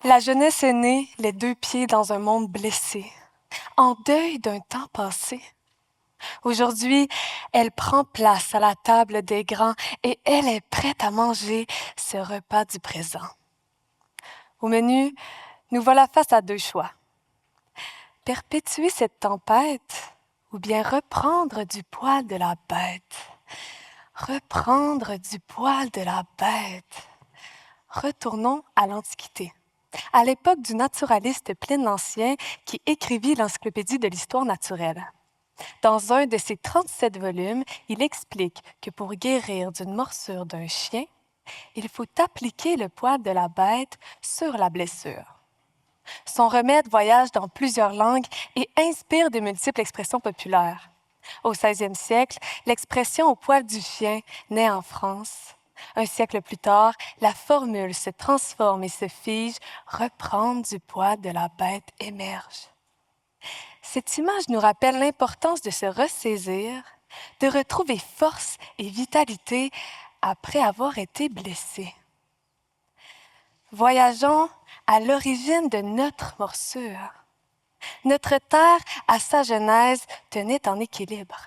La jeunesse est née, les deux pieds dans un monde blessé, en deuil d'un temps passé. Aujourd'hui, elle prend place à la table des grands et elle est prête à manger ce repas du présent. Au menu, nous voilà face à deux choix. Perpétuer cette tempête ou bien reprendre du poil de la bête. Reprendre du poil de la bête. Retournons à l'Antiquité, à l'époque du naturaliste Pline l'Ancien qui écrivit l'Encyclopédie de l'histoire naturelle. Dans un de ses 37 volumes, il explique que pour guérir d'une morsure d'un chien, il faut appliquer le poil de la bête sur la blessure. Son remède voyage dans plusieurs langues et inspire de multiples expressions populaires. Au 16e siècle, l'expression au poil du chien naît en France. Un siècle plus tard, la formule se transforme et se fige, reprendre du poil de la bête émerge. Cette image nous rappelle l'importance de se ressaisir, de retrouver force et vitalité après avoir été blessé. Voyageons à l'origine de notre morsure. Notre terre, à sa genèse, tenait en équilibre.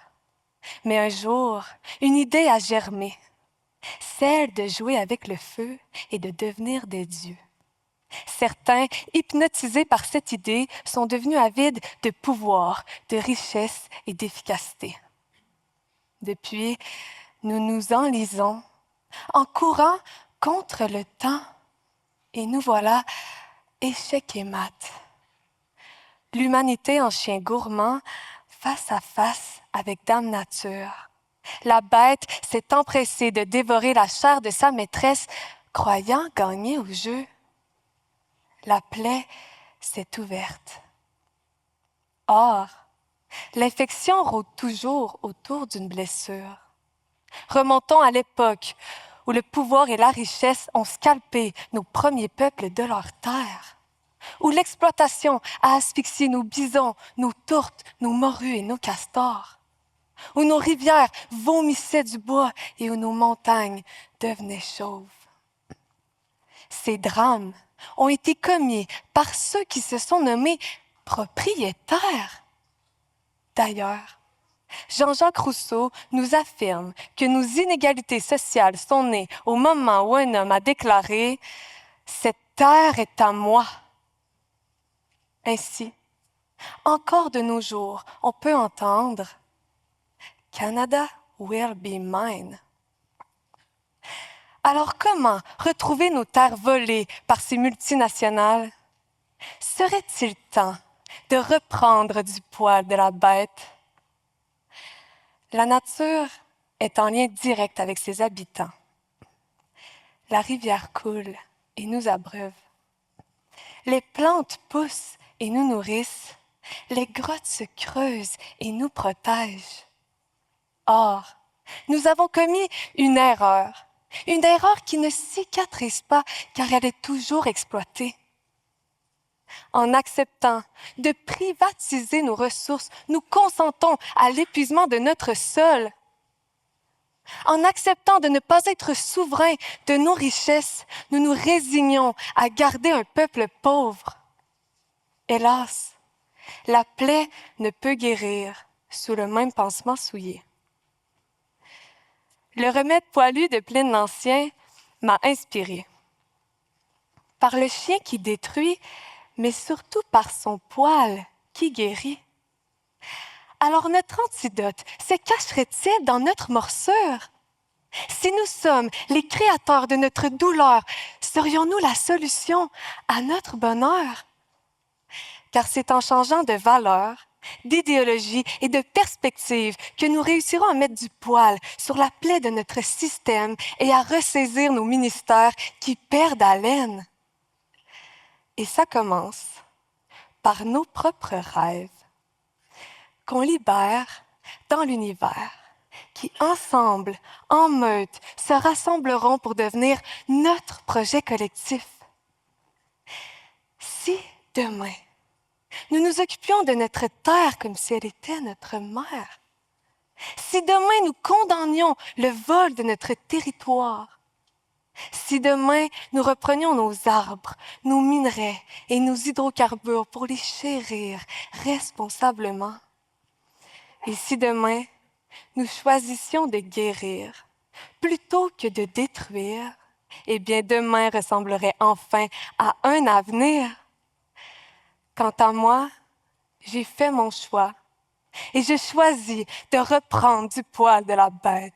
Mais un jour, une idée a germé, celle de jouer avec le feu et de devenir des dieux. Certains, hypnotisés par cette idée, sont devenus avides de pouvoir, de richesse et d'efficacité. Depuis, nous nous enlisons, en courant contre le temps, et nous voilà échec et mat. L'humanité en chien gourmand, face à face avec Dame Nature. La bête s'est empressée de dévorer la chair de sa maîtresse, croyant gagner au jeu. La plaie s'est ouverte. Or, l'infection rôde toujours autour d'une blessure. Remontons à l'époque où le pouvoir et la richesse ont scalpé nos premiers peuples de leur terre, où l'exploitation a asphyxié nos bisons, nos tourtes, nos morues et nos castors, où nos rivières vomissaient du bois et où nos montagnes devenaient chauves. Ces drames ont été commis par ceux qui se sont nommés propriétaires. D'ailleurs, Jean-Jacques Rousseau nous affirme que nos inégalités sociales sont nées au moment où un homme a déclaré « Cette terre est à moi ». Ainsi, encore de nos jours, on peut entendre « Canada will be mine ». Alors comment retrouver nos terres volées par ces multinationales? Serait-il temps de reprendre du poil de la bête? La nature est en lien direct avec ses habitants. La rivière coule et nous abreuve. Les plantes poussent et nous nourrissent. Les grottes se creusent et nous protègent. Or, nous avons commis une erreur qui ne cicatrise pas car elle est toujours exploitée. En acceptant de privatiser nos ressources, nous consentons à l'épuisement de notre sol. En acceptant de ne pas être souverains de nos richesses, nous nous résignons à garder un peuple pauvre. Hélas, la plaie ne peut guérir sous le même pansement souillé. Le remède poilu de Pline l'Ancien m'a inspiré. Par le chien qui détruit, mais surtout par son poil qui guérit. Alors notre antidote se cacherait-il dans notre morsure? Si nous sommes les créateurs de notre douleur, serions-nous la solution à notre bonheur? Car c'est en changeant de valeur, d'idéologie et de perspective que nous réussirons à mettre du poil sur la plaie de notre système et à ressaisir nos ministères qui perdent haleine. Et ça commence par nos propres rêves, qu'on libère dans l'univers, qui ensemble, en meute, se rassembleront pour devenir notre projet collectif. Si demain, nous nous occupions de notre terre comme si elle était notre mère, si demain nous condamnions le vol de notre territoire, Si demain nous reprenions nos arbres, nos minerais et nos hydrocarbures pour les chérir responsablement, et si demain nous choisissions de guérir plutôt que de détruire, eh bien demain ressemblerait enfin à un avenir. Quant à moi, j'ai fait mon choix et je choisis de reprendre du poil de la bête.